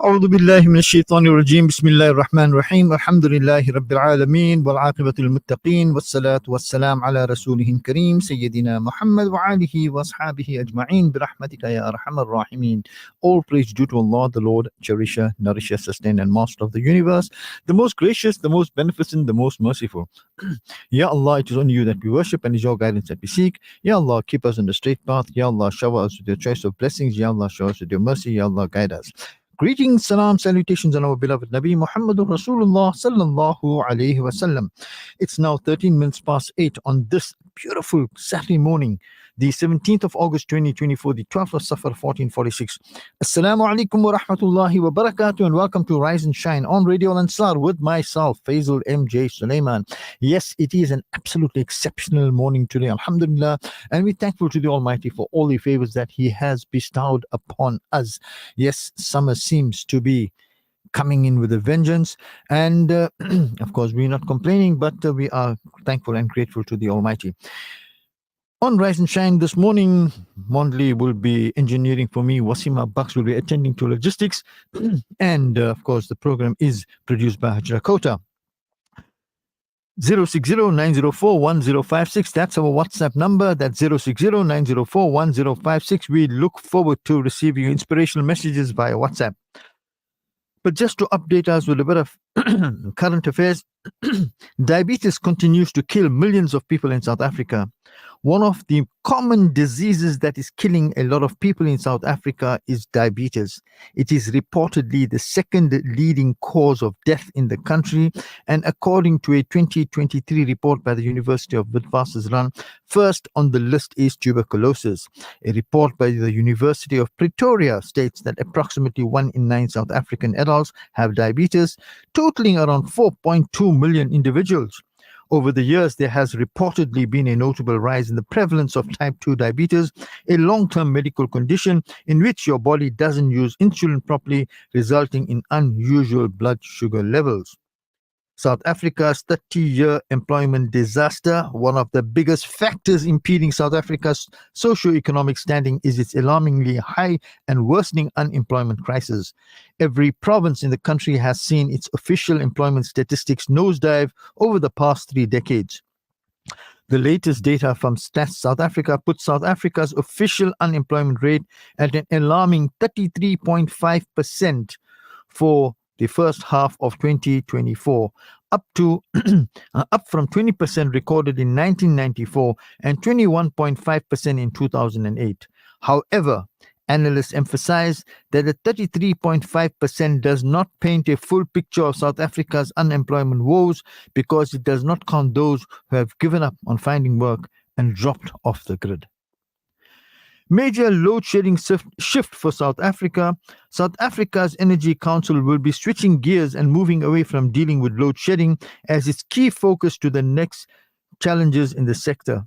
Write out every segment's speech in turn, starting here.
أعوذ بالله من الشيطان الرجيم بسم الله الرحمن الرحيم الحمد لله رب العالمين والعاقبة للمتقين والصلاة والسلام على رسوله الكريم سيدنا محمد وآله وأصحابه أجمعين برحمتك يا أرحم الراحمين. All praise due to Allah, the Lord, cherisher, nourisher, sustainer and master of the universe, the most gracious, the most beneficent, the most merciful. Ya Allah, it is only you that we worship and it is your guidance that we seek. Ya Allah, keep us on the straight path. Ya Allah, shower us with your choice of blessings. Ya Allah, shower us with your mercy. Ya Allah, guide us. Greetings, salam, salutations on our beloved Nabi Muhammadur Rasulullah sallallahu alayhi wasallam. It's now 13 minutes past 8 on this beautiful Saturday morning, the 17th of August 2024, the 12th of Safar 1446. Assalamu alaikum wa rahmatullahi wa barakatuh, and welcome to Rise and Shine on Radio Ansar with myself, Faizal MJ Suleman. Yes, it is an absolutely exceptional morning today, alhamdulillah, and we're thankful to the Almighty for all the favors that He has bestowed upon us. Yes, summer seems to be coming in with a vengeance, and of course we're not complaining, but we are thankful and grateful to the Almighty. On Rise and Shine this morning, Mondley will be engineering for me, Wasima Bucks will be attending to logistics, and of course the program is produced by Hajra Kota. 060-904-1056, that's our WhatsApp number. That's 060-904-1056. We look forward to receiving inspirational messages via WhatsApp. But just to update us with a bit of current affairs, diabetes continues to kill millions of people in South Africa. One of the common diseases that is killing a lot of people in South Africa is diabetes. It is reportedly the second leading cause of death in the country, and according to a 2023 report by the University of Witwatersrand, first on the list is tuberculosis. A report by the University of Pretoria states that approximately 1 in 9 South African adults have diabetes, totaling around 4.2 million individuals. Over the years, there has reportedly been a notable rise in the prevalence of type 2 diabetes, a long-term medical condition in which your body doesn't use insulin properly, resulting in unusual blood sugar levels. South Africa's 30-year employment disaster, one of the biggest factors impeding South Africa's socio-economic standing, is its alarmingly high and worsening unemployment crisis. Every province in the country has seen its official employment statistics nosedive over the past 3 decades. The latest data from Stats South Africa puts South Africa's official unemployment rate at an alarming 33.5% for the first half of 2024, up from 20% recorded in 1994 and 21.5% in 2008. However, analysts emphasize that the 33.5% does not paint a full picture of South Africa's unemployment woes, because it does not count those who have given up on finding work and dropped off the grid. Major load shedding shift for South Africa. South Africa's Energy Council will be switching gears and moving away from dealing with load shedding as its key focus to the next challenges in the sector.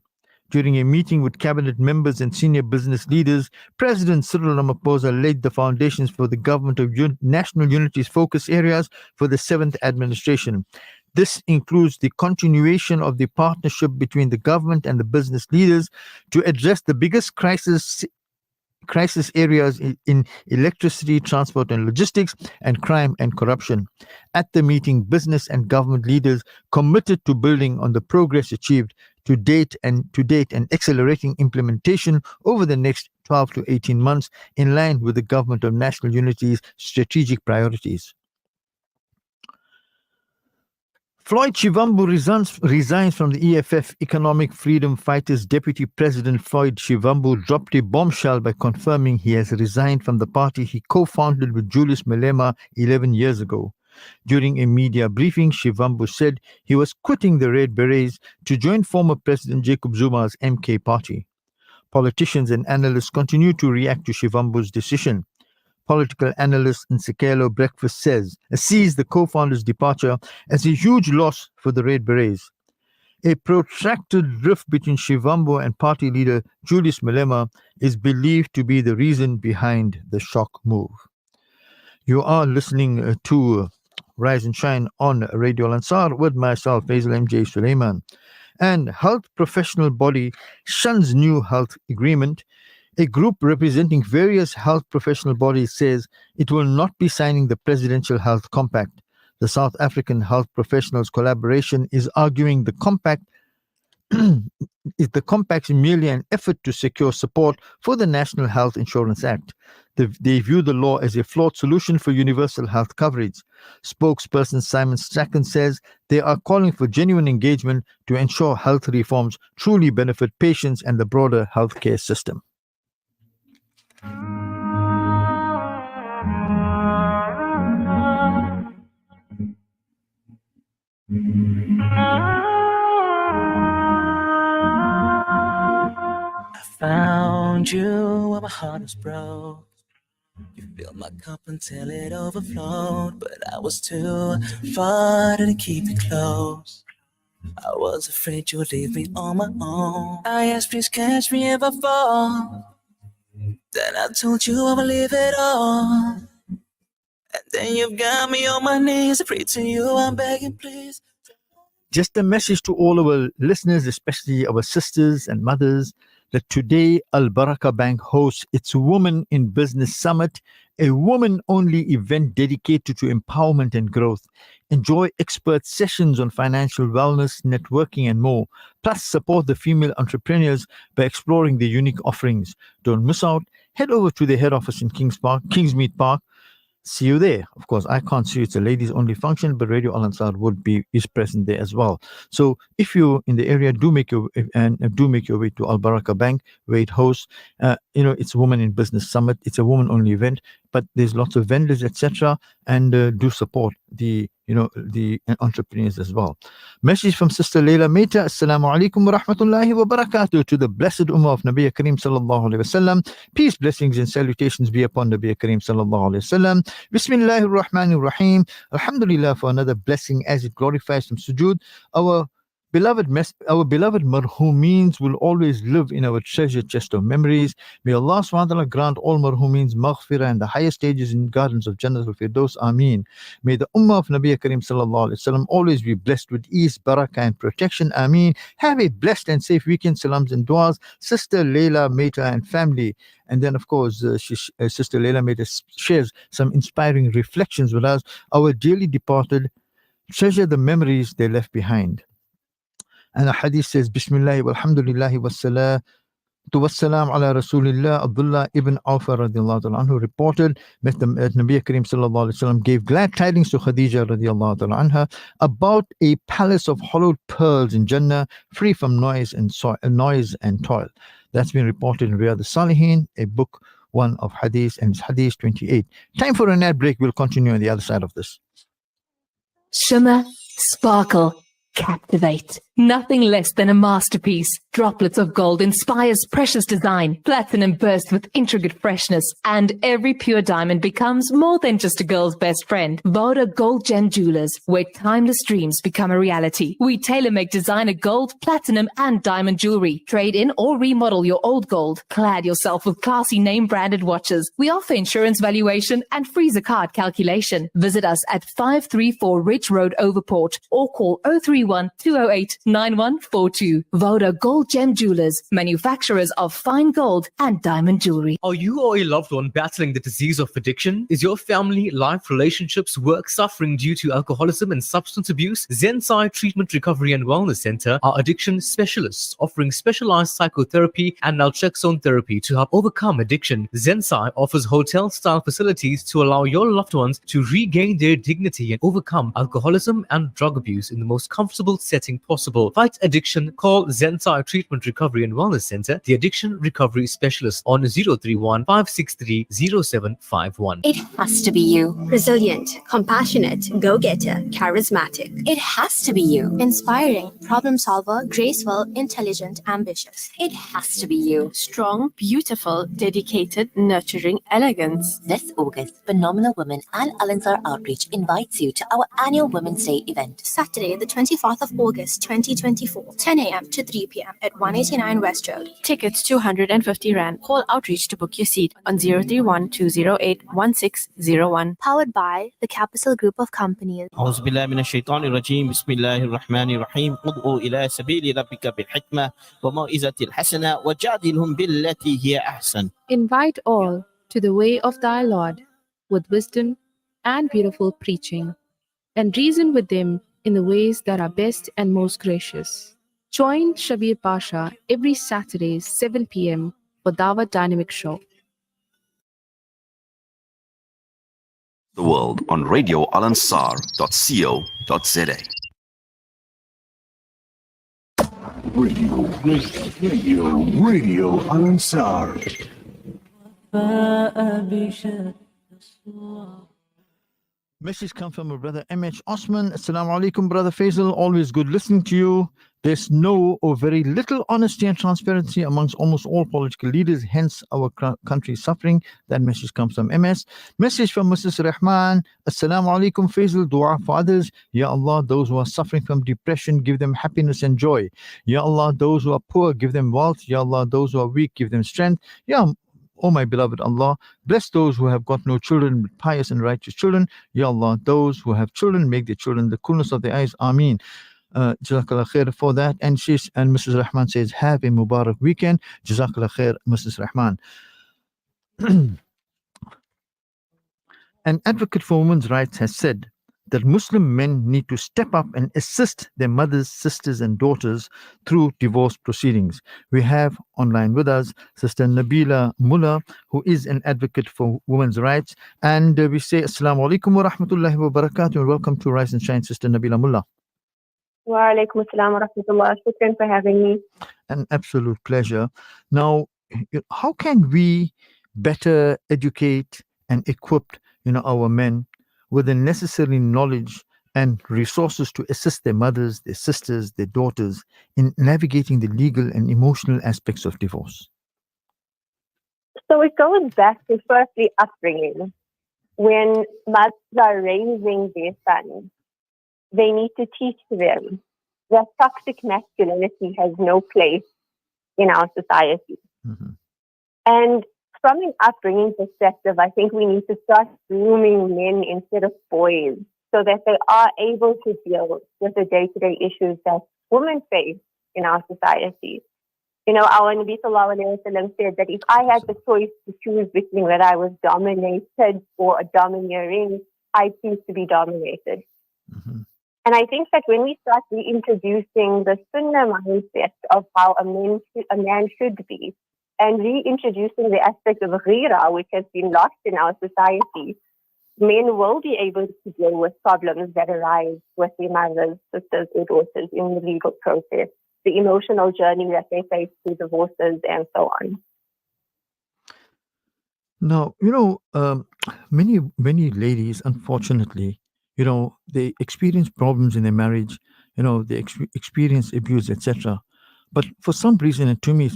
During a meeting with cabinet members and senior business leaders, President Cyril Ramaphosa laid the foundations for the Government of National Unity's focus areas for the 7th administration. This includes the continuation of the partnership between the government and the business leaders to address the biggest crisis areas in electricity, transport and logistics, and crime and corruption. At the meeting, business and government leaders committed to building on the progress achieved to date and accelerating implementation over the next 12 to 18 months in line with the Government of National Unity's strategic priorities. Floyd Shivambu resigns from the EFF. Economic Freedom Fighters Deputy President Floyd Shivambu dropped a bombshell by confirming he has resigned from the party he co-founded with Julius Malema 11 years ago. During a media briefing, Shivambu said he was quitting the Red Berets to join former President Jacob Zuma's MK party. Politicians and analysts continue to react to Shivambu's decision. Political analyst Nsekelo Breakfast sees the co-founder's departure as a huge loss for the Red Berets. A protracted rift between Shivambu and party leader Julius Malema is believed to be the reason behind the shock move. You are listening to Rise and Shine on Radio Ansar with myself, Faizal MJ Suleman. And health professional body shuns new health agreement. A group representing various health professional bodies says it will not be signing the Presidential Health Compact. The South African Health Professionals Collaboration is arguing the compact is the compact merely an effort to secure support for the National Health Insurance Act. They view the law as a flawed solution for universal health coverage. Spokesperson Simon Strachan says they are calling for genuine engagement to ensure health reforms truly benefit patients and the broader healthcare system. Found you when my heart was broke. You filled my cup until it overflowed, but I was too far to keep it close. I was afraid you would leave me on my own. I asked, please catch me if I fall. Then I told you I would leave it all. And then you've got me on my knees. I pray to you, I'm begging, please. Just a message to all our listeners, especially our sisters and mothers, that today Al Baraka Bank hosts its Women in Business Summit, a woman-only event dedicated to empowerment and growth. Enjoy expert sessions on financial wellness, networking, and more. Plus, support the female entrepreneurs by exploring their unique offerings. Don't miss out. Head over to the head office in Kingsmead Park. See you there. Of course, I can't see it's a ladies only function, but Radio Al Ansar is present there as well. So if you're in the area, do make your way to Al Baraka Bank where it hosts. It's Women in Business Summit. It's a woman only event, but there's lots of vendors, etc. And do support the entrepreneurs as well. Message from Sister Leila Meta. Assalamu alaikum wa rahmatullahi wa barakatuh to the blessed Ummah of Nabi Kareem sallallahu alaihi wasallam. Peace, blessings, and salutations be upon Nabi Kareem sallallahu alaihi wasallam. Bismillahir Rahmanir Rahim. Alhamdulillah for another blessing as it glorifies from sujood. Our beloved marhumeens will always live in our treasure chest of memories. May Allah SWT grant all marhumeens maghfirah and the highest stages in gardens of Jannah al-Firdaus. Ameen. May the Ummah of Nabi Kareem sallallahu alaihi wasallam always be blessed with ease, barakah, and protection. Ameen. Have a blessed and safe weekend. Salams and duas. Sister Leila Meta and family. And then, of course, Sister Leila Meta shares some inspiring reflections with us. Our dearly departed, treasure the memories they left behind. And the hadith says, Bismillah walhamdulillahi wassalam ala Rasulillah. Abdullah ibn Awfa radiallahu ta'ala anhu reported that Nabi Kareem sallallahu alaihi wasallam gave glad tidings to Khadija radiallahu ta'ala anha about a palace of hollowed pearls in Jannah, free from noise and toil. That's been reported in Riyadh al-Salihin, a book 1 of hadith, and it's hadith 28. Time for an ad break. We'll continue on the other side of this. Shimmer, sparkle, captivate. Nothing less than a masterpiece. Droplets of gold inspires precious design. Platinum bursts with intricate freshness. And every pure diamond becomes more than just a girl's best friend. Voda Gold Gem Jewelers, where timeless dreams become a reality. We tailor-make designer gold, platinum, and diamond jewelry. Trade in or remodel your old gold. Clad yourself with classy name-branded watches. We offer insurance valuation and freezer card calculation. Visit us at 534 Ridge Road, Overport, or call 031 208 9142. Voda Gold Gem Jewelers, manufacturers of fine gold and diamond jewelry. Are you or a loved one battling the disease of addiction? Is your family, life, relationships, work suffering due to alcoholism and substance abuse? Zensai Treatment, Recovery and Wellness Center are addiction specialists offering specialized psychotherapy and naltrexone therapy to help overcome addiction. Zensai offers hotel-style facilities to allow your loved ones to regain their dignity and overcome alcoholism and drug abuse in the most comfortable setting possible. Fight addiction. Call Zensai Treatment, Recovery and Wellness Center, the addiction recovery specialist, on 031 563 0751. It has to be you. Resilient, compassionate, go-getter, charismatic. It has to be you. Inspiring, problem solver, graceful, intelligent, ambitious. It has to be you. Strong, beautiful, dedicated, nurturing, elegance. This August, Phenomenal Women and Al Ansar Outreach invites you to our annual Women's Day event. Saturday, the 24th of August, 2023. 2024, 10 a.m. to 3 p.m. at 189 West Road. Tickets 250 Rand. Call Outreach to book your seat on 031-208-1601. Powered by the Capital Group of Companies. أعوذ بالله من الشيطان الرجيم بسم الله الرحمن الرحيم ادعو إلى سبيل ربك بالحكمة وموعظة الحسنة وجادلهم بالتي هي أحسن. Invite all to the way of thy Lord with wisdom and beautiful preaching, and reason with them in the ways that are best and most gracious. Join Shabir Pasha every Saturday 7 p.m. for Dawah Dynamic Show. The world on radioalansar.co.za. Radio Al-Ansar. Message come from my brother MH Osman. Assalamu alaikum, brother Faizal. Always good listening to you. There's no or very little honesty and transparency amongst almost all political leaders, hence our country is suffering. That message comes from MS. Message from Mrs. Rahman. Assalamu alaikum, Faizal. Dua for others. Ya Allah, those who are suffering from depression, give them happiness and joy. Ya Allah, those who are poor, give them wealth. Ya Allah, those who are weak, give them strength. Ya Oh, my beloved Allah, bless those who have got no children with pious and righteous children. Ya Allah, those who have children, make their children the coolness of their eyes. Ameen. Jazakallah khair for that. And Mrs. Rahman says, have a Mubarak weekend. Jazakallah khair, Mrs. Rahman. An advocate for women's rights has said that Muslim men need to step up and assist their mothers, sisters, and daughters through divorce proceedings. We have online with us Sister Nabila Mullah, who is an advocate for women's rights. And we say, Assalamu alaikum wa rahmatullahi wa barakatuh, and welcome to Rise and Shine, Sister Nabila Mullah. Wa alaikum assalam wa rahmatullah. Shukran for having me. An absolute pleasure. Now, how can we better educate and equip our men with the necessary knowledge and resources to assist their mothers, their sisters, their daughters in navigating the legal and emotional aspects of divorce? So it goes back to firstly upbringing. When mothers are raising their sons, they need to teach them that toxic masculinity has no place in our society. Mm-hmm. And from an upbringing perspective, I think we need to start grooming men instead of boys so that they are able to deal with the day-to-day issues that women face in our society. Our Nabi Sallallahu Alaihi Wasallam said that if I had the choice to choose between whether I was dominated or domineering, I choose to be dominated. Mm-hmm. And I think that when we start reintroducing the Sunnah mindset of how a man should be, and reintroducing the aspect of ghira, which has been lost in our society, men will be able to deal with problems that arise with their mothers, sisters, or daughters in the legal process, the emotional journey that they face through divorces, and so on. Now, many ladies, unfortunately, they experience problems in their marriage, they experience abuse, etc. But for some reason, and to me,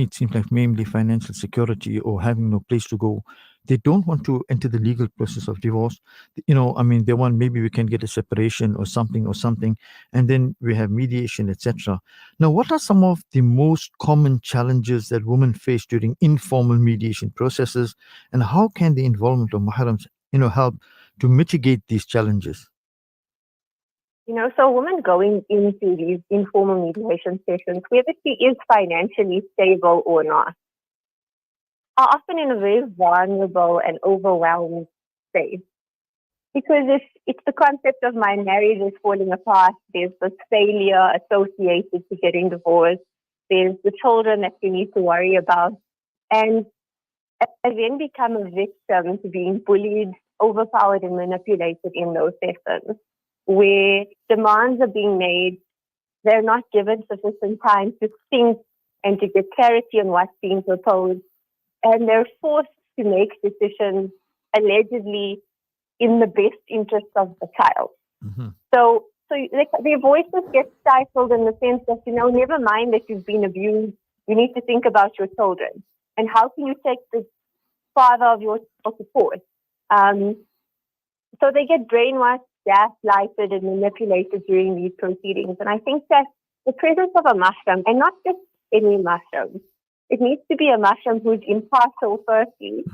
it seems like mainly financial security or having no place to go, they don't want to enter the legal process of divorce. They want, maybe we can get a separation or something, and then we have mediation, etc. Now, what are some of the most common challenges that women face during informal mediation processes, and how can the involvement of mahrams, help to mitigate these challenges? So a woman going into these informal mediation sessions, whether she is financially stable or not, are often in a very vulnerable and overwhelmed state. Because if it's the concept of my marriage is falling apart, there's this failure associated to getting divorced, there's the children that you need to worry about, and I then become a victim to being bullied, overpowered, and manipulated in those sessions, where demands are being made, they're not given sufficient time to think and to get clarity on what's being proposed, and they're forced to make decisions allegedly in the best interest of the child. Mm-hmm. So their voices get stifled in the sense that, never mind that you've been abused, you need to think about your children. And how can you take the father of your support? So they get brainwashed, gaslighted, and manipulated during these proceedings. And I think that the presence of a mahram, and not just any mahram. It needs to be a mahram who's impartial, firstly,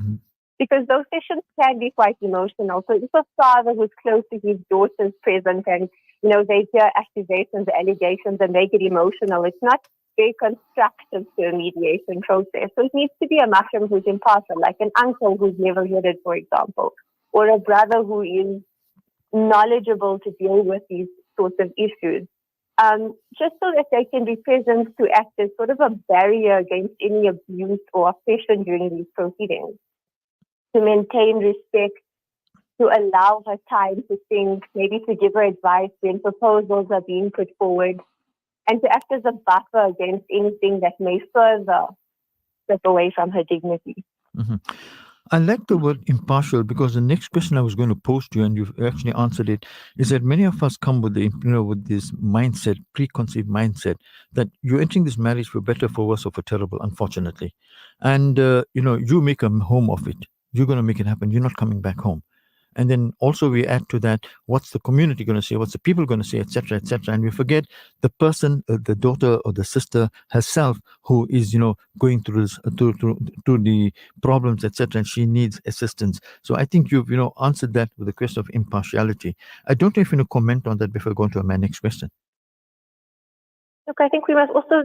because those sessions can be quite emotional. So if a father who's close to his daughter's present and, they hear accusations, allegations, and they get emotional, it's not very constructive to a mediation process. So it needs to be a mahram who's impartial, like an uncle who's never heard it, for example, or a brother who is knowledgeable to deal with these sorts of issues. Just so that they can be present to act as sort of a barrier against any abuse or oppression during these proceedings, to maintain respect, to allow her time to think, maybe to give her advice when proposals are being put forward, and to act as a buffer against anything that may further step away from her dignity. I like the word impartial because the next question I was going to pose to you, and you've actually answered it, is that many of us come with with this mindset, preconceived mindset, that you're entering this marriage for better, for worse, or for terrible, unfortunately, and you make a home of it. You're going to make it happen. You're not coming back home. And then also we add to that, what's the community going to say, what's the people going to say, etc., etc. And we forget the person, the daughter or the sister herself, who is going through this, through the problems, etc., and she needs assistance. So I think you've answered that with the question of impartiality. I don't know if you want to comment on that before going to my next question. Look, I think we must also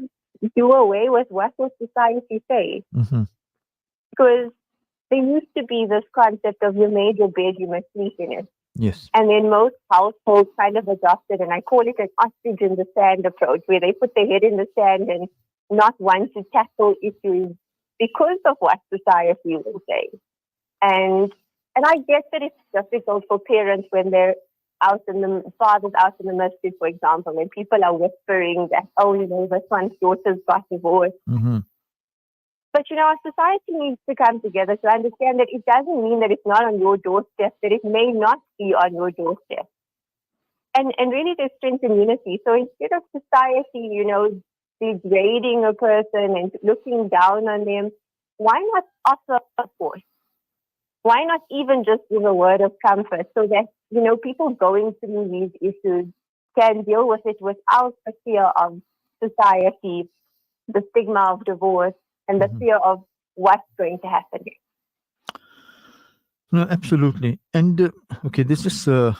do away with what will society say, because there used to be this concept of you made your bed, you must sleep in it. Yes. And then most households kind of adopted, and I call it an ostrich in the sand approach, where they put their head in the sand and not want to tackle issues because of what society will say. And I get that it's difficult for parents when they're father's out in the masjid, for example, and people are whispering that, this one's daughter's got divorced. But, our society needs to come together to understand that it doesn't mean that it's not on your doorstep, that it may not be on your doorstep. And really there's strength in unity. So instead of society, degrading a person and looking down on them, why not offer support? Why not even just give a word of comfort so that, people going through these issues can deal with it without the fear of society, the stigma of divorce, and the fear of what's going to happen. No, absolutely. And okay, this is a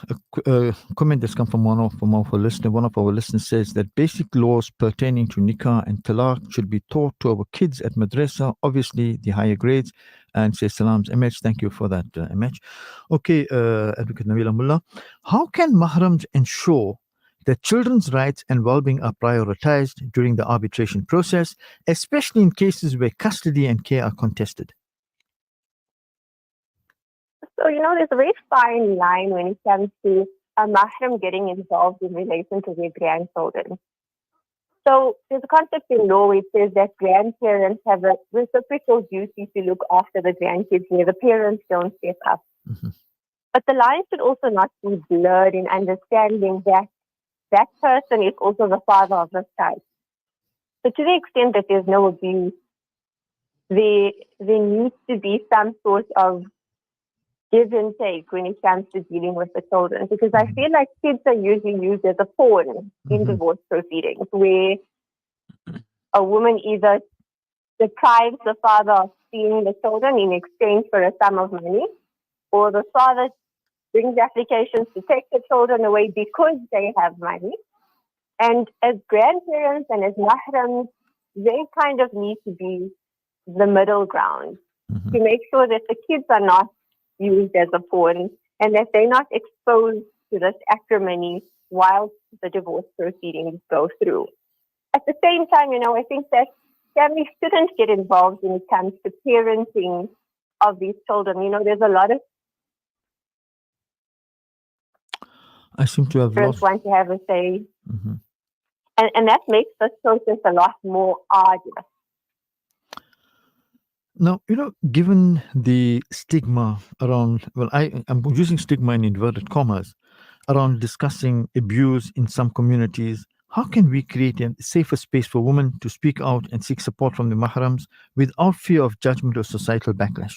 comment that's come from one of our listeners. One of our listeners says that basic laws pertaining to nikah and talaq should be taught to our kids at madrasa, obviously the higher grades. And says salams, MH. Thank you for that, MH. Okay, Advocate Nabila Mullah, how can mahrams ensure that children's rights and well-being are prioritized during the arbitration process, especially in cases where custody and care are contested? So, there's a very fine line when it comes to a mahram getting involved in relation to their grandchildren. So, there's a concept in law which says that grandparents have a reciprocal duty to look after the grandkids where the parents don't step up. But the line should also not be blurred in understanding that that person is also the father of the child. So to the extent that there's no abuse, there needs to be some sort of give and take when it comes to dealing with the children. Because I feel like kids are usually used as a pawn in divorce proceedings, where a woman either deprives the father of seeing the children in exchange for a sum of money, or the father brings applications to take the children away because they have money. And as grandparents and as mahrams, they kind of need to be the middle ground to make sure that the kids are not used as a pawn and that they're not exposed to this acrimony while the divorce proceedings go through. At the same time, I think that families shouldn't get involved when it comes to parenting of these children. There's a lot of I seem to have parents lost. want to have a say. And that makes the process a lot more arduous. Now, given the stigma around, I'm using stigma in inverted commas, around discussing abuse in some communities, how can we create a safer space for women to speak out and seek support from the mahrams without fear of judgment or societal backlash?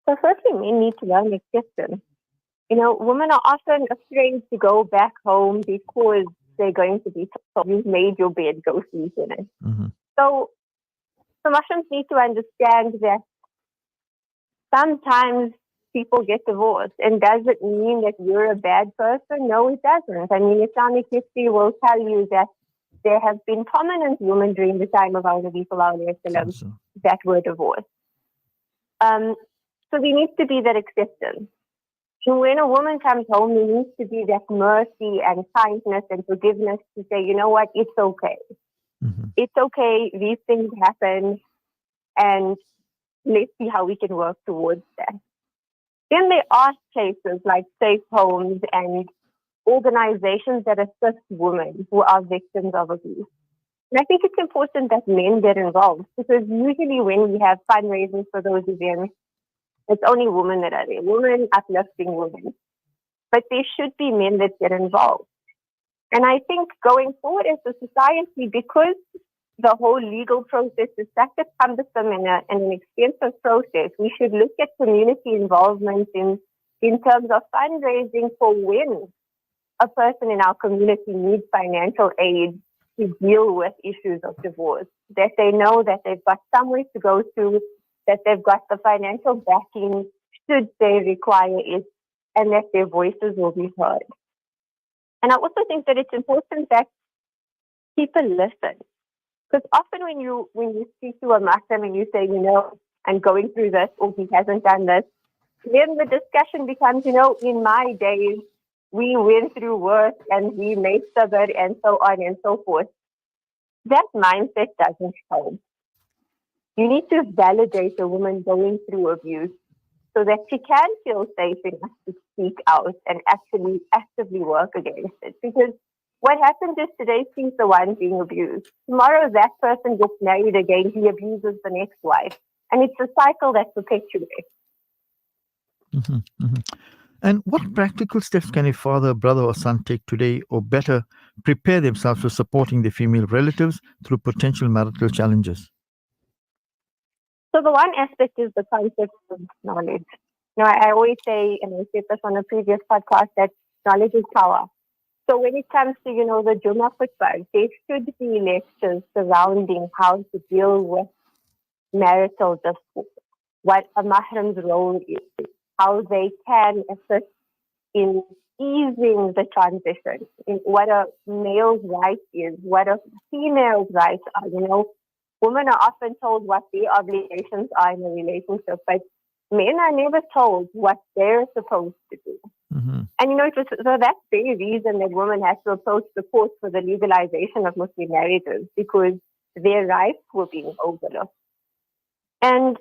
So firstly, men need to learn acceptance. Women are often afraid to go back home because they're going to be told, you've made your bed, go sleep in it. Mm-hmm. So Muslims need to understand that sometimes people get divorced. And does it mean that you're a bad person? No, it doesn't. I mean, Islamic history will tell you that there have been prominent women during the time of our Nabi Sallallahu Alaihi Wasallam that were divorced. So there needs to be that acceptance. So when a woman comes home, there needs to be that mercy and kindness and forgiveness to say, you know what, it's okay. Mm-hmm. It's okay, these things happen, and let's see how we can work towards that. Then there are places like safe homes and organizations that assist women who are victims of abuse. And I think it's important that men get involved, because usually when we have fundraising for those events, it's only women that are there, women uplifting women. But there should be men that get involved. And I think going forward as a society, because the whole legal process is such a cumbersome and an expensive process, we should look at community involvement in terms of fundraising for when a person in our community needs financial aid to deal with issues of divorce, that they know that they've got somewhere to go to, that they've got the financial backing should they require it, and that their voices will be heard. And I also think that it's important that people listen. Because often when you speak to a Muslim and you say, you know, I'm going through this, or he hasn't done this, then the discussion becomes, you know, in my days, we went through work and we made sabr and so on and so forth. That mindset doesn't help. You need to validate a woman going through abuse so that she can feel safe enough to speak out and actually actively work against it. Because what happens is today she's the one being abused. Tomorrow that person gets married again, he abuses the next wife. And it's a cycle that perpetuates. Mm-hmm. Mm-hmm. And what practical steps can a father, brother, or son take today, or better, prepare themselves for supporting their female relatives through potential marital challenges? So the one aspect is the concept of knowledge. You know, I always say, and I said this on a previous podcast, that knowledge is power. So when it comes to, you know, the Jummah khutbah, there should be lectures surrounding how to deal with marital dispute, what a mahram's role is, how they can assist in easing the transition, in what a male's right is, what a female's rights are. You know, women are often told what their obligations are in a relationship, but men are never told what they're supposed to do. Mm-hmm. And, you know, so that's the reason that women have to approach the court for the legalization of Muslim marriages, because their rights were being overlooked. And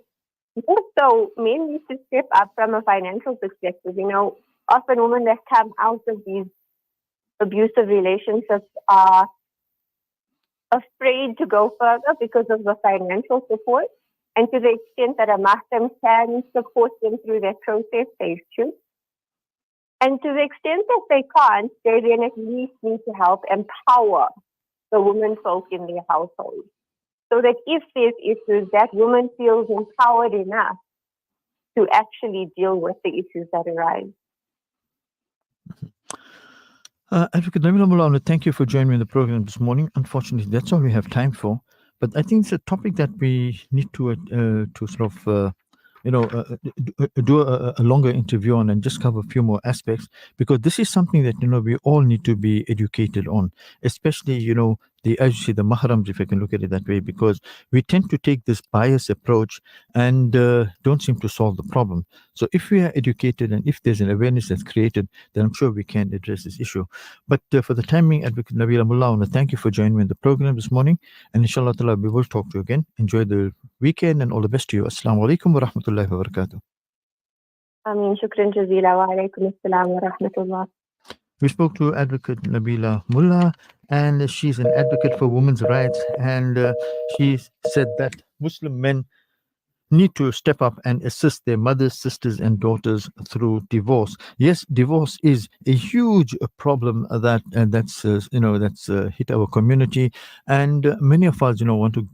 also, men need to step up from a financial perspective. You know, often women that come out of these abusive relationships are afraid to go further because of the financial support. And to the extent that a mahram can support them through that process, they should. And to the extent that they can't, they then at least need to help empower the women folk in their household. So that if there's issues, that woman feels empowered enough to actually deal with the issues that arise. Advocate Nabila Mullah, thank you for joining me in the program this morning. Unfortunately, that's all we have time for. But I think it's a topic that we need to sort of do a longer interview on and just cover a few more aspects, because this is something that, you know, we all need to be educated on, especially, you know, as you say, the mahrams, if I can look at it that way, because we tend to take this biased approach and don't seem to solve the problem. So if we are educated and if there's an awareness that's created, then I'm sure we can address this issue. But for the timing, Advocate Nabila Mullah, I want to thank you for joining me in the program this morning. And inshallah ta'ala, we will talk to you again. Enjoy the weekend and all the best to you. Assalamu alaikum wa rahmatullahi wa barakatuh. Ameen. Shukran jazila wa alaikum assalam wa rahmatullah. We spoke to Advocate Nabila Mullah, and she's an advocate for women's rights. And she said that Muslim men need to step up and assist their mothers, sisters, and daughters through divorce. Yes, divorce is a huge problem that's hit our community, and many of us, you know, want to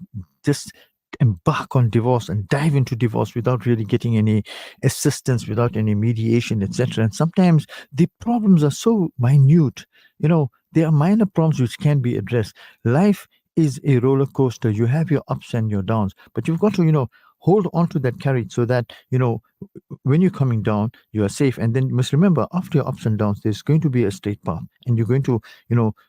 just embark on divorce and dive into divorce without really getting any assistance, without any mediation, etc. And sometimes the problems are so minute, you know, There are minor problems which can be addressed. Life is a roller coaster. You have your ups and your downs, but you've got to, hold on to that carriage so that, when you're coming down, you are safe. And then you must remember, after your ups and downs, there's going to be a straight path, and you're going to,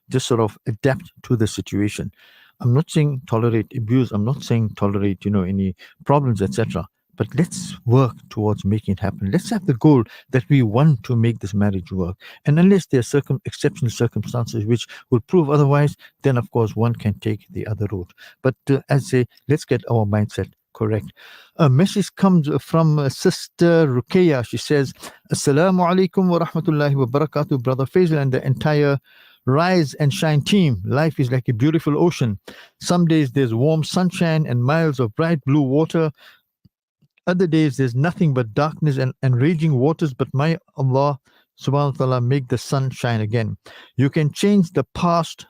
just sort of adapt to the situation. I'm not saying tolerate abuse. I'm not saying tolerate, any problems, etc. But let's work towards making it happen. Let's have the goal that we want to make this marriage work. And unless there are exceptional circumstances which will prove otherwise, then of course one can take the other route. But as I say, let's get our mindset correct. A message comes from Sister Rukeya. She says, Assalamu alaikum wa rahmatullahi wa barakatuh, Brother Faisal and the entire Rise and Shine team. Life is like a beautiful ocean. Some days there's warm sunshine and miles of bright blue water. Other days there's nothing but darkness and raging waters, but my Allah subhanahu wa ta'ala make the sun shine again. You can change the past.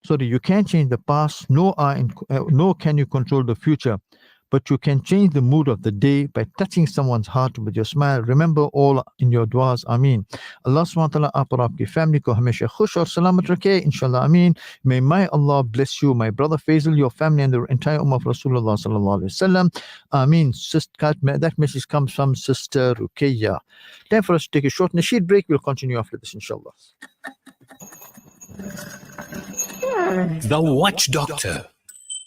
Sorry, you can't change the past, nor can you control the future. But you can change the mood of the day by touching someone's heart with your smile. Remember all in your duas. Ameen. Allah subhanahu wa ta'ala aap aur aapki family ko hamesha khush aur salamat rakhe. Inshallah. Ameen. May my Allah bless you, my brother Faisal, your family, and the entire ummah of Rasulullah sallallahu alaihi wasallam. Ameen. That message comes from Sister Rukeya. Time for us to take a short nasheed break. We'll continue after this, inshallah. The Watch Doctor.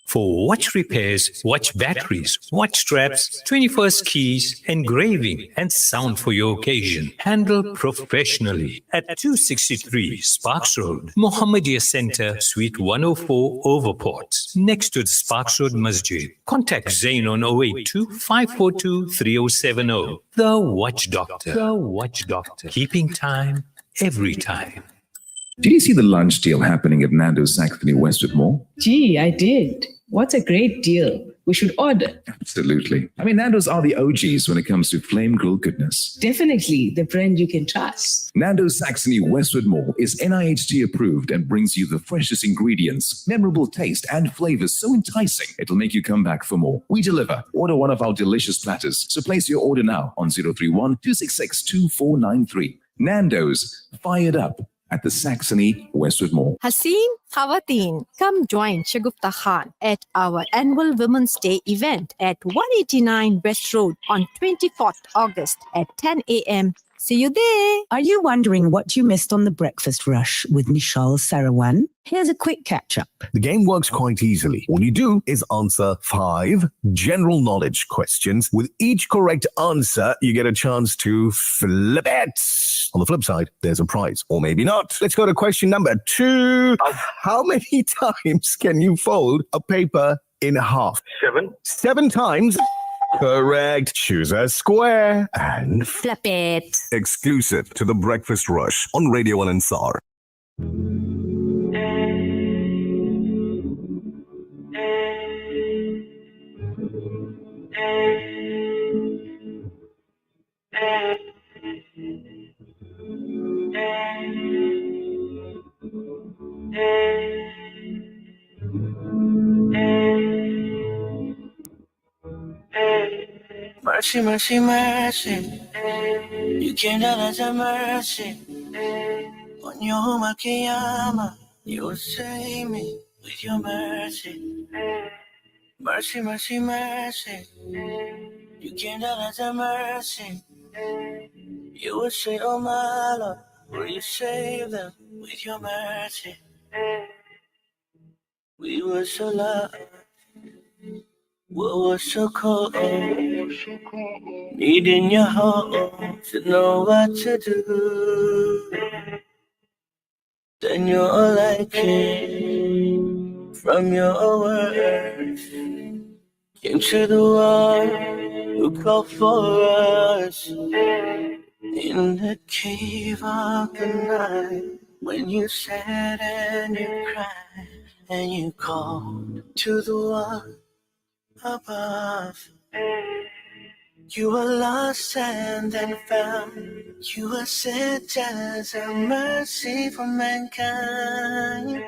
For watch repairs, watch batteries, watch straps, 21st keys, engraving, and sound for your occasion. Handled professionally at 263 Sparks Road, Mohammedia Center, Suite 104, Overport, next to the Sparks Road Masjid. Contact Zain on 082 542 3070. The Watch Doctor. The Watch Doctor. Keeping time every time. Did you see the lunch deal happening at Nando's Saxony Westwood Mall? Gee, I did. What a great deal. We should order. Absolutely. I mean, Nando's are the OGs when it comes to flame grilled goodness. Definitely the brand you can trust. Nando's Saxony Westwood Mall is NIHT approved and brings you the freshest ingredients, memorable taste, and flavors so enticing it'll make you come back for more. We deliver. Order one of our delicious platters. So place your order now on 031 266 2493. Nando's, fired up at the Saxony Westwood Mall. Haseen Khawateen, come join Shagufta Khan at our annual Women's Day event at 189 West Road on 24th August at 10 a.m. See you there. Are you wondering what you missed on the breakfast rush with Nishal Sarawan? Here's a quick catch-up. The game works quite easily. All you do is answer 5 general knowledge questions. With each correct answer, you get a chance to flip it. On the flip side, there's a prize. Or maybe not. Let's go to question number 2. How many times can you fold a paper in half? 7. 7 times. Correct. Choose a square and flip it. Exclusive to the Breakfast Rush on Radio Al Ansar. Mercy, mercy, mercy. You came down as a mercy. On your home, Akiyama, you will save me with your mercy. Mercy, mercy, mercy. You came down as a mercy. You will say, oh my Lord, will you save them with your mercy? We were so lost. We were so cold, needing your help to know what to do. Then your light came from your words, came to the one who called for us in the cave of the night. When you sat and you cried and you called to the one above. You were lost and then found. You were sent as a mercy for mankind.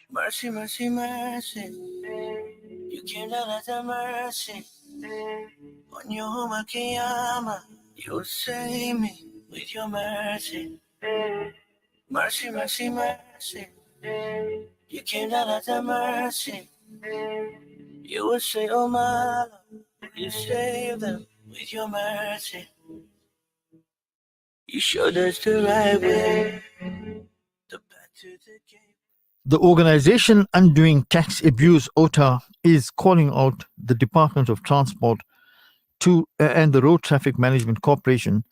Mercy, mercy, mercy. You came down as a mercy. On your home, Akiyama, you saved me with your mercy. Mercy, mercy, mercy. You came down as a mercy. You would say, oh my Lord, you saved them with your mercy. You showed us the right way. The path to the gate. The organization Undoing Tax Abuse, OTA, is calling out the Department of Transport and the Road Traffic Management Corporation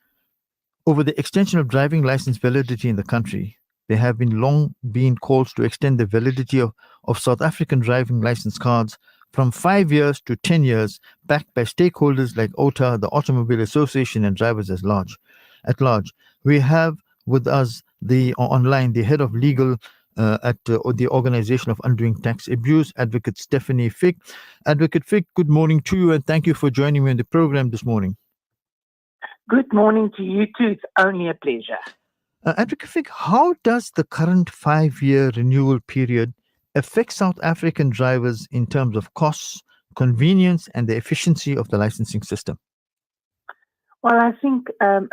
over the extension of driving license validity in the country. There have long been calls to extend the validity of South African driving license cards from 5 years to 10 years, backed by stakeholders like OTA, the Automobile Association, and drivers at large. We have with us online the head of legal at the Organization of Undoing Tax Abuse, Advocate Stephanie Fick. Advocate Fick, good morning to you, and thank you for joining me on the program this morning. Good morning to you too. It's only a pleasure. Advocate Fick, how does the current 5-year renewal period affect South African drivers in terms of costs, convenience, and the efficiency of the licensing system? Well, I think the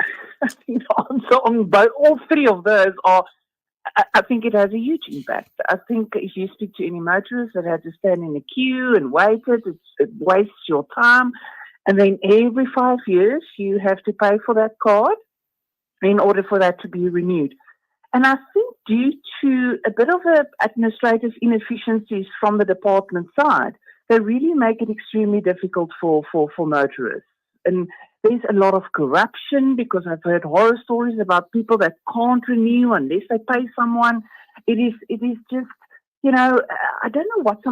answer on all three of those are, I think it has a huge impact. I think if you speak to any motorist that had to stand in a queue and wait, it wastes your time. And then every 5 years, you have to pay for that card in order for that to be renewed. And I think due to a bit of administrative inefficiencies from the department side, they really make it extremely difficult for motorists. And there's a lot of corruption because I've heard horror stories about people that can't renew unless they pay someone. It is just, I don't know what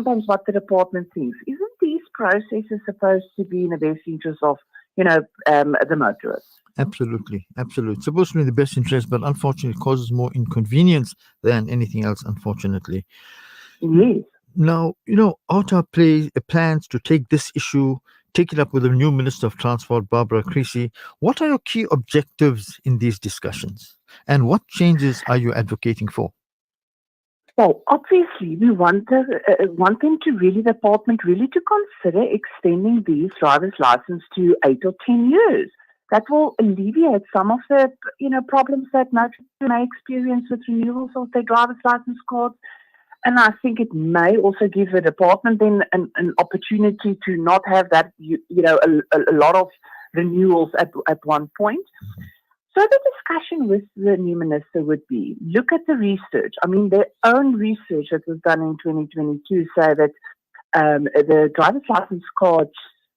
the department thinks. Isn't these processes supposed to be in the best interest of, the motorists? Absolutely. It's supposed to be in the best interest, but unfortunately it causes more inconvenience than anything else, unfortunately. Yes. Now, OTA plans to take it up with the new Minister of Transport, Barbara Creasy. What are your key objectives in these discussions? And what changes are you advocating for? Well, obviously, we want them the department to consider extending these driver's license to 8 or 10 years. That will alleviate some of the, problems that motorists may experience with renewals of their driver's license cards. And I think it may also give the department then an opportunity to not have that, a lot of renewals at one point. So the discussion with the new minister would be, look at the research. I mean, their own research that was done in 2022 say that the driver's license cards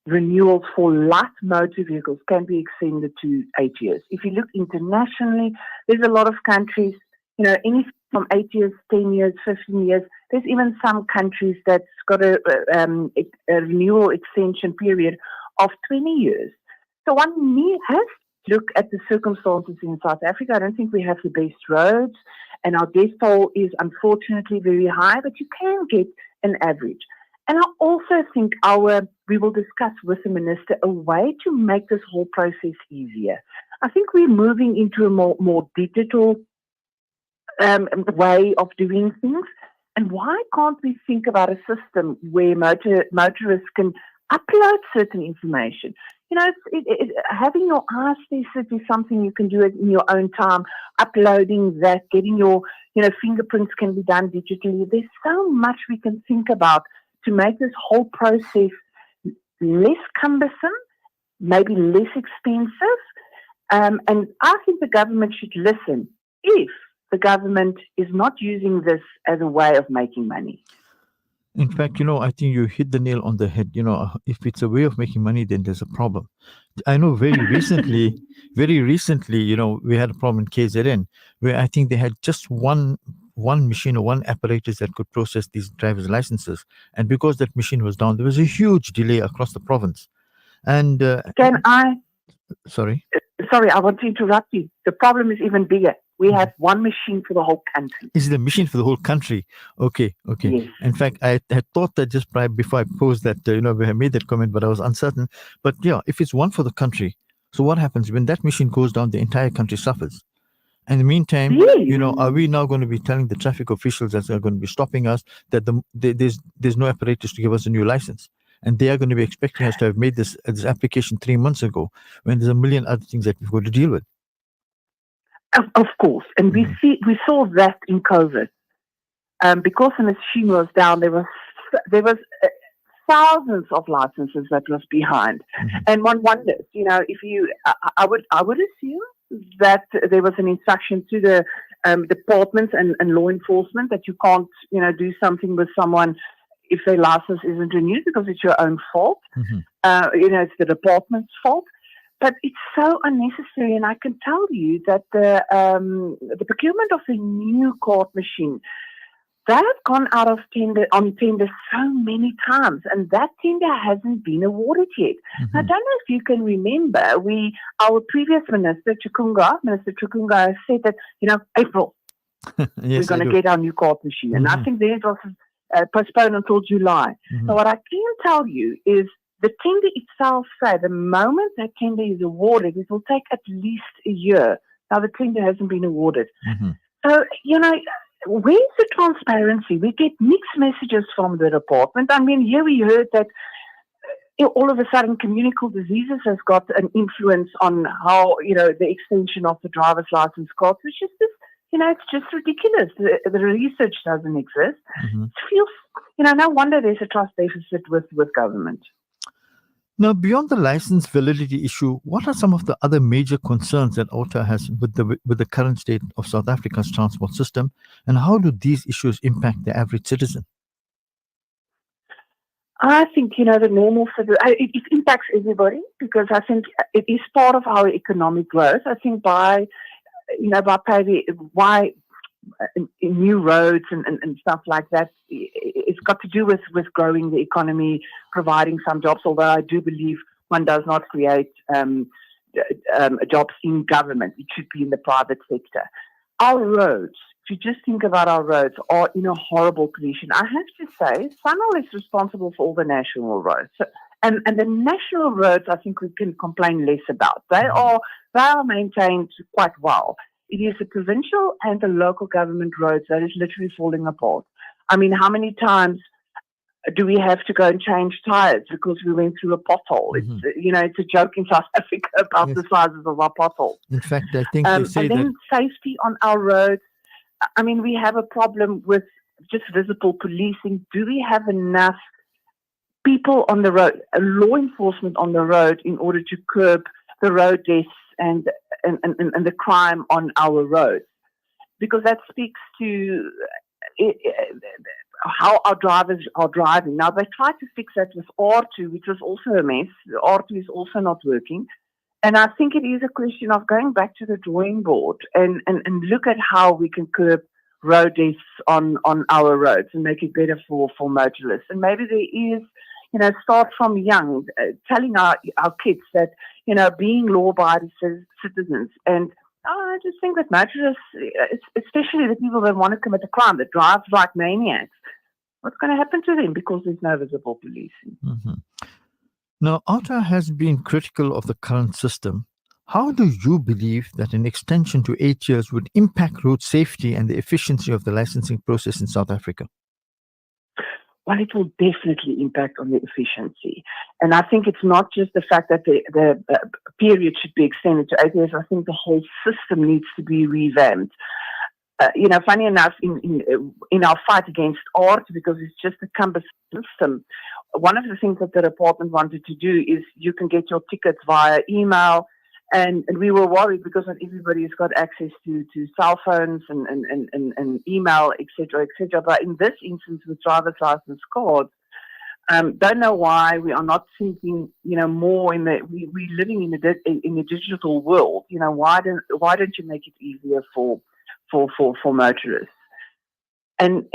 renewals for light motor vehicles can be extended to 8 years. If you look internationally, there's a lot of countries, anything from 8 years, 10 years, 15 years. There's even some countries that's got a renewal extension period of 20 years. So one has to look at the circumstances in South Africa. I don't think we have the best roads, and our death toll is unfortunately very high, but you can get an average. And I also think we will discuss with the minister a way to make this whole process easier. I think we're moving into a more digital way of doing things. And why can't we think about a system where motorists can upload certain information? Having your eyes tested is something you can do it in your own time. Uploading that, getting your fingerprints can be done digitally. There's so much we can think about to make this whole process less cumbersome, maybe less expensive. And I think the government should listen if the government is not using this as a way of making money. In fact, I think you hit the nail on the head. If it's a way of making money, then there's a problem. I know very recently, we had a problem in KZN where I think they had just one machine or one apparatus that could process these driver's licenses. And because that machine was down, there was a huge delay across the province. And Sorry, I want to interrupt you. The problem is even bigger. We have one machine for the whole country. Is it a machine for the whole country? Okay. Yes. In fact, I had thought that just before I posed that, we had made that comment, but I was uncertain. But yeah, if it's one for the country, so what happens when that machine goes down, the entire country suffers. In the meantime, are we now going to be telling the traffic officials that are going to be stopping us that there's no apparatus to give us a new license? And they are going to be expecting us to have made this application 3 months ago when there's a million other things that we've got to deal with. Of course, and we saw that in COVID. Because the machine was down, there was thousands of licenses that was behind, and one wonders, if I would assume that there was an instruction to the departments and law enforcement that you can't, do something with someone if their license isn't renewed because it's your own fault. It's the department's fault. But it's so unnecessary, and I can tell you that the procurement of a new court machine, they have gone out of tender so many times, and that tender hasn't been awarded yet. I don't know if you can remember, our previous Minister Chikunga said that, April, Yes, we're going to get our new court machine. And I think then it was postponed until July. So what I can tell you is the tender itself the moment that tender is awarded, it will take at least a year. Now the tender hasn't been awarded. So, where's the transparency? We get mixed messages from the department. I mean, here we heard that all of a sudden communicable diseases has got an influence on how, the extension of the driver's license cards, which is just, it's just ridiculous. The research doesn't exist. It feels, no wonder there's a trust deficit with government. Now, beyond the license validity issue, what are some of the other major concerns that OTA has with the current state of South Africa's transport system, and how do these issues impact the average citizen? I think, the normal, it impacts everybody because I think it is part of our economic growth. I think by new roads and stuff like that, it's got to do with growing the economy, providing some jobs, although I do believe one does not create jobs in government. It should be in the private sector. Our roads, if you just think about our roads, are in a horrible condition. I have to say, SANEL is responsible for all the national roads. And the national roads, I think we can complain less about. They are maintained quite well. It is the provincial and the local government roads that is literally falling apart. I mean, how many times do we have to go and change tires because we went through a pothole? It's a joke in South Africa about the sizes of our potholes. In fact, I think they say and then safety on our roads. I mean, we have a problem with just visible policing. Do we have enough people on the road, law enforcement on the road, in order to curb the road deaths and the crime on our roads? Because that speaks to how our drivers are driving. Now, they tried to fix that with R2, which was also a mess. R2 is also not working. And I think it is a question of going back to the drawing board and look at how we can curb road deaths on our roads and make it better for motorists. And maybe there is, start from young, telling our kids that, being law-abiding citizens. And I just think that motorists, especially the people that want to commit a crime, that drive like maniacs, what's going to happen to them because there's no visible policing? Now, OTA has been critical of the current system. How do you believe that an extension to 8 years would impact road safety and the efficiency of the licensing process in South Africa? Well, it will definitely impact on the efficiency. And I think it's not just the fact that the period should be extended to 8 years. I think the whole system needs to be revamped. Funny enough, in our fight against art, because it's just a cumbersome system, one of the things that the department wanted to do is you can get your tickets via email. And we were worried because not everybody's got access to cell phones and email, et cetera, et cetera. But in this instance, with driver's license cards, don't know why we are not thinking, more we're living in a digital world. Why don't you make it easier for motorists? And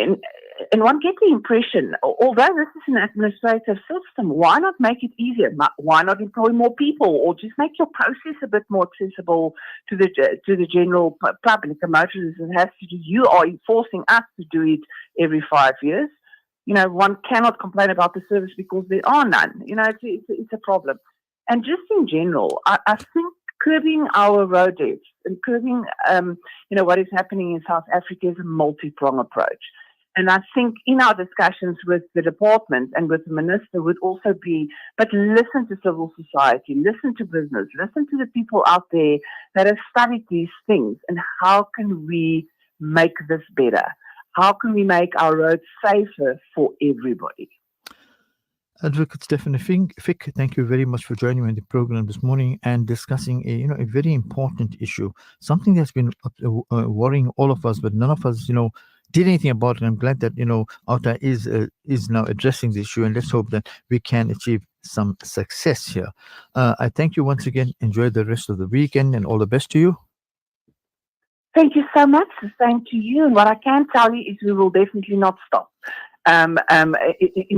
one gets the impression, although this is an administrative system, why not make it easier? Why not employ more people, or just make your process a bit more accessible to the general public? A motorist has to do. You are enforcing us to do it every 5 years. One cannot complain about the service because there are none. It's a problem. And just in general, I think curbing our road deaths and curbing, what is happening in South Africa is a multi-pronged approach. And I think in our discussions with the department and with the minister would also be, but listen to civil society, listen to business, listen to the people out there that have studied these things, and how can we make this better? How can we make our roads safer for everybody? Advocate Stephanie Fick, thank you very much for joining me on the program this morning and discussing a very important issue, something that's been worrying all of us, but none of us did anything about it. I'm glad that OUTA is now addressing the issue, and let's hope that we can achieve some success here. I thank you once again. Enjoy the rest of the weekend, and all the best to you. Thank you so much. The same to you. And what I can tell you is we will definitely not stop. In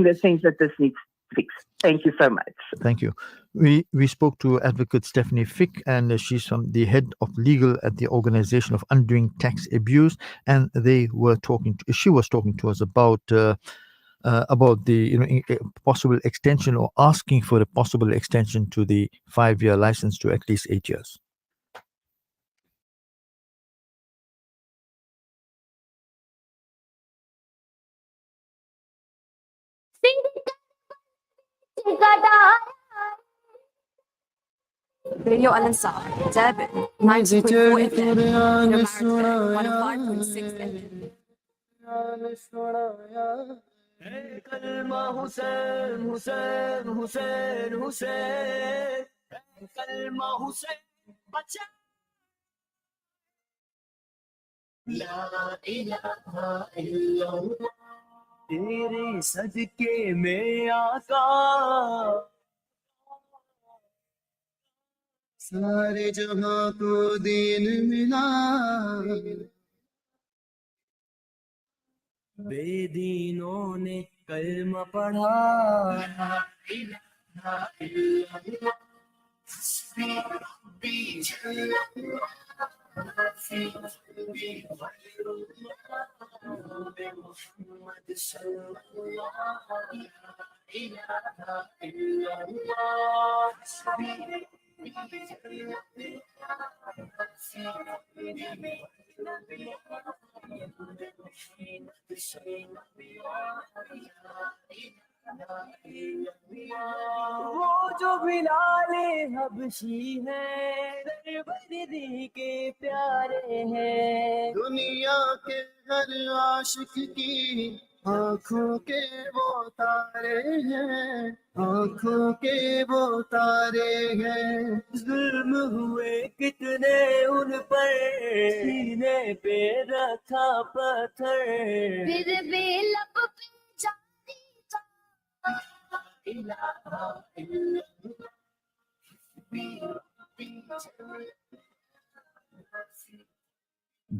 the sense that this needs fixed. Thank you so much. Thank you. We spoke to Advocate Stephanie Fick, and she's from the head of legal at the Organization of Undoing Tax Abuse, and she was talking to us about the possible extension, or asking for a possible extension to the 5-year license to at least 8 years. Radio Al-Ansar, Durban, 90.4 FM, Marrickville, 105.6 FM. कलमा हुसैन हुसैन हुसैन हुसैन कलमा हुसैन बचा ला इलाहा इल्लल्लाह तेरे सदके में आका सारे जहां को दीन मिला बेदीनों ने कलमा पढ़ा वो जो बिलाले हबशी है बदरी के प्यारे हैं दुनिया के हर आशिक की आँखों के वो तारे हैं आँखों के वो तारे हैं जुल्म हुए कितने उन पर सीने पे रखा पत्थर फिर भी लब पे जाती इलाहा इल्लल्लाह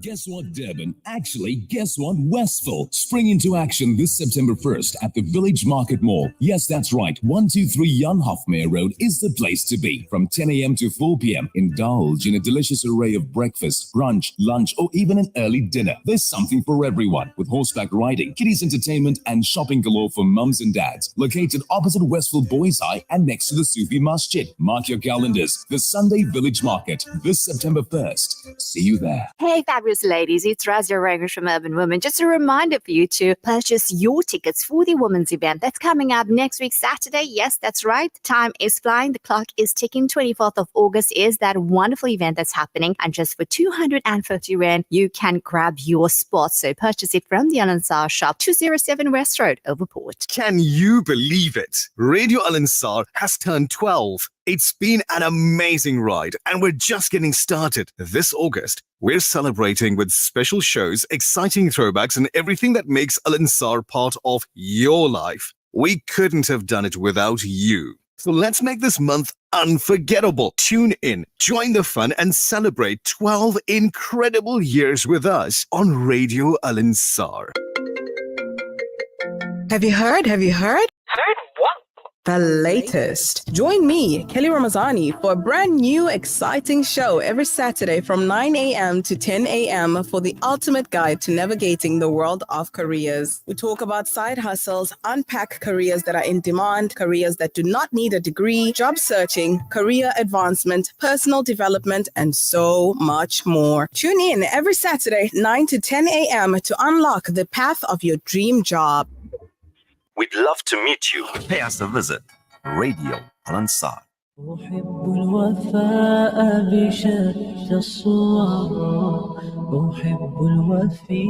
Guess what, Durban? Actually, guess what, Westville? Spring into action this September 1st at the Village Market Mall. Yes, that's right. 123 Jan Hofmeyer Road is the place to be. From 10 a.m. to 4 p.m., indulge in a delicious array of breakfast, brunch, lunch, or even an early dinner. There's something for everyone, with horseback riding, kiddies entertainment, and shopping galore for mums and dads. Located opposite Westville Boys High and next to the Sufi Masjid. Mark your calendars. The Sunday Village Market, this September 1st. See you there. Hey, fabulous ladies, it's Razia Rangish from Urban Women. Just a reminder for you to purchase your tickets for the women's event that's coming up next week, Saturday. Yes, that's right. Time is flying. The clock is ticking. 24th of August is that wonderful event that's happening. And just for 250 Rand, you can grab your spot. So purchase it from the Al-Ansar shop, 207 West Road, Overport. Can you believe it? Radio Al-Ansar has turned 12. It's been an amazing ride, and we're just getting started. This August, we're celebrating with special shows, exciting throwbacks, and everything that makes Al-Ansar part of your life. We couldn't have done it without you. So let's make this month unforgettable. Tune in, join the fun, and celebrate 12 incredible years with us on Radio Al-Ansar. Have you heard? Heard what? The latest. Join me, Kelly Ramazani, for a brand new exciting show every Saturday from 9 a.m. to 10 a.m. for the ultimate guide to navigating the world of careers. We talk about side hustles, unpack careers that are in demand, careers that do not need a degree, job searching, career advancement, personal development, and so much more. Tune in every Saturday, 9 to 10 a.m. to unlock the path of your dream job. We'd love to meet you. Pay us a visit. Radio Al-Ansar. أحب الوفاء بشتى الصور أحب الوفي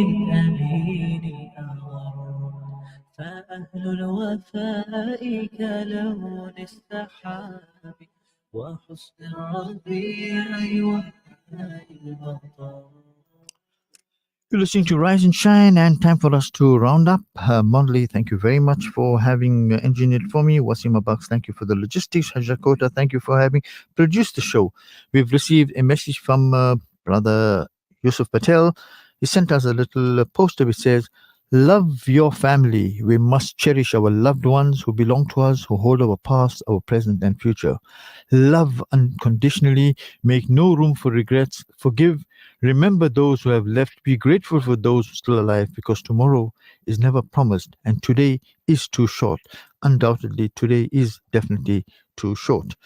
الأمين أغر فأهل الوفاء كلون السحاب وحسن الربيع وماء المطر. You're listening to Rise and Shine, and time for us to round up. Mondley, thank you very much for having engineered for me. Wasima Bucks, thank you for the logistics. Hajakota, thank you for having produced the show. We've received a message from Brother Yusuf Patel. He sent us a little poster which says, "Love your family. We must cherish our loved ones who belong to us, who hold our past, our present, and future. Love unconditionally. Make no room for regrets. Forgive. Remember those who have left. Be grateful for those who are still alive, because tomorrow is never promised and today is too short. Undoubtedly, today is definitely too short."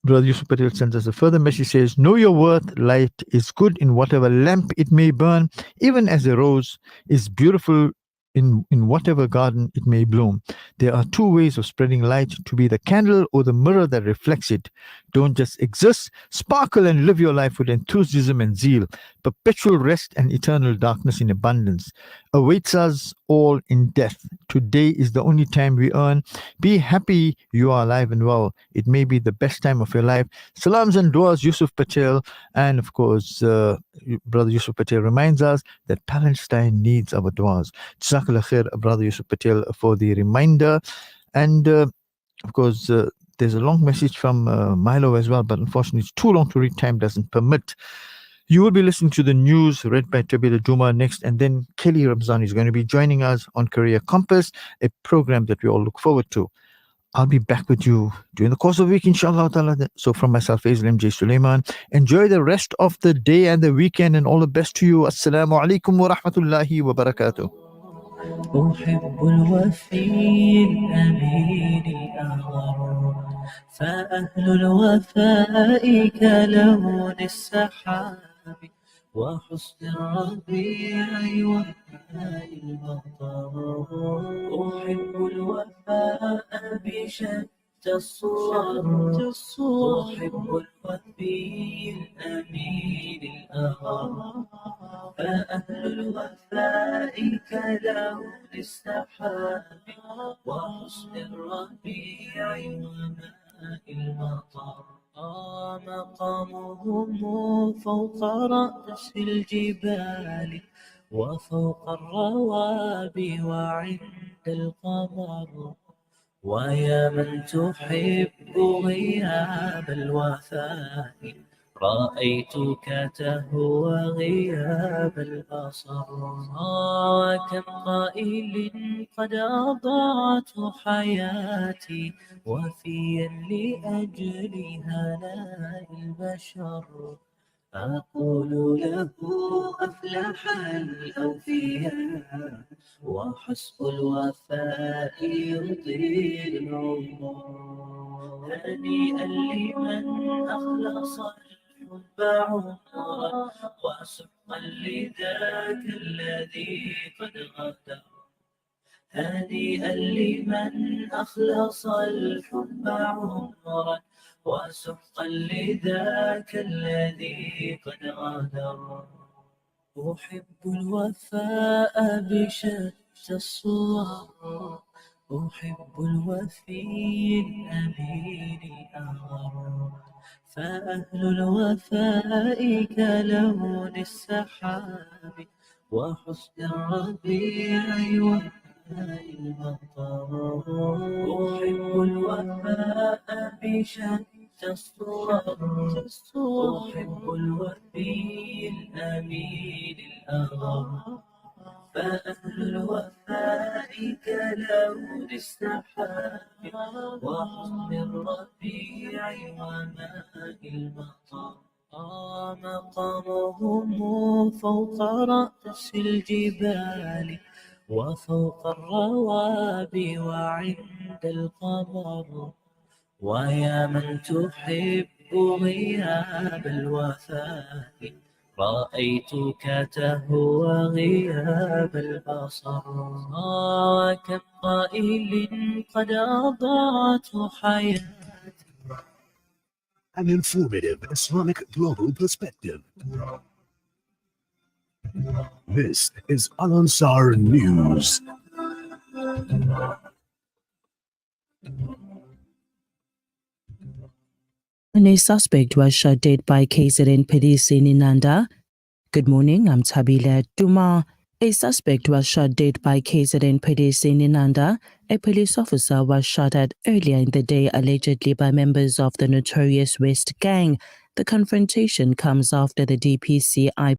Brother Yusuf Patel sends us a further message, says, "Know your worth. Light is good in whatever lamp it may burn, even as a rose is beautiful in whatever garden it may bloom. There are two ways of spreading light, to be the candle or the mirror that reflects it. Don't just exist, sparkle and live your life with enthusiasm and zeal. Perpetual rest and eternal darkness in abundance awaits us all in death. Today is the only time we earn. Be happy you are alive and well. It may be the best time of your life. Salams and duas, Yusuf Patel." And of course, Brother Yusuf Patel reminds us that Palestine needs our duas. Jazakallah khair, Brother Yusuf Patel, for the reminder. And of course, there's a long message from Milo as well, but unfortunately it's too long to read. Time doesn't permit. You will be listening to the news read by Tabila Juma next, and then Kelly Ramzani is going to be joining us on Career Compass, a program that we all look forward to. I'll be back with you during the course of the week, inshallah ta'ala. So from myself, Faizal MJ Suleman, enjoy the rest of the day and the weekend, and all the best to you. Assalamu alaikum wa rahmatullahi wa barakatuh. أحب الوفي الأمين أغر فأهل الوفاء كلون السحاب وحسن الربيع وماء المطر. أحب الوفاء بشتى الصور أحب الوفي الأمين الأغر فأهل الوفاء كلون السحاب وحسن الربيع وماء المطر. مقامهم فوق رأس الجبال وفوق الروابي وعند القمر. ويا من تحب غياب الوفاء رأيتك تهوى غياب البصر. وكم قائل قد أضاعت حياتي وفيا لأجل هناء البشر. أقول له أفلح الأوفياء وحسب الوفاء يطيل العمر. هنيئا لمن أخلص الحب عمره وسحقا لذاك الذي قد غدر. هنيئا لمن أخلص الحب عمره وسحقا لذاك الذي قد غدر. أحب الوفاء بشتى الصور أحب الوفي الأمين أغر فأهل الوفاء كلون السحاب وحسن الربيع وماء المطر. أحب الوفاء بشتى الصور أحب الوفي الأمين الأغر فأهل الوفاء كالعود السحاب وحسن الربيع وماء المطر مقامهم فوق رأس الجبال وفوق الروابي وعند القمر ويا من تحب غياب الوفاء رأيتك تهوى غياب البصر وكم قائل قد أضاعته حياة An informative Islamic global perspective. This is Al Ansar News. A suspect was shot dead by KZN police in Inanda. Good morning, I'm Tabila Duma. A suspect was shot dead by KZN police in Inanda. A police officer was shot at earlier in the day allegedly by members of the notorious West Gang. The confrontation comes after the DPCI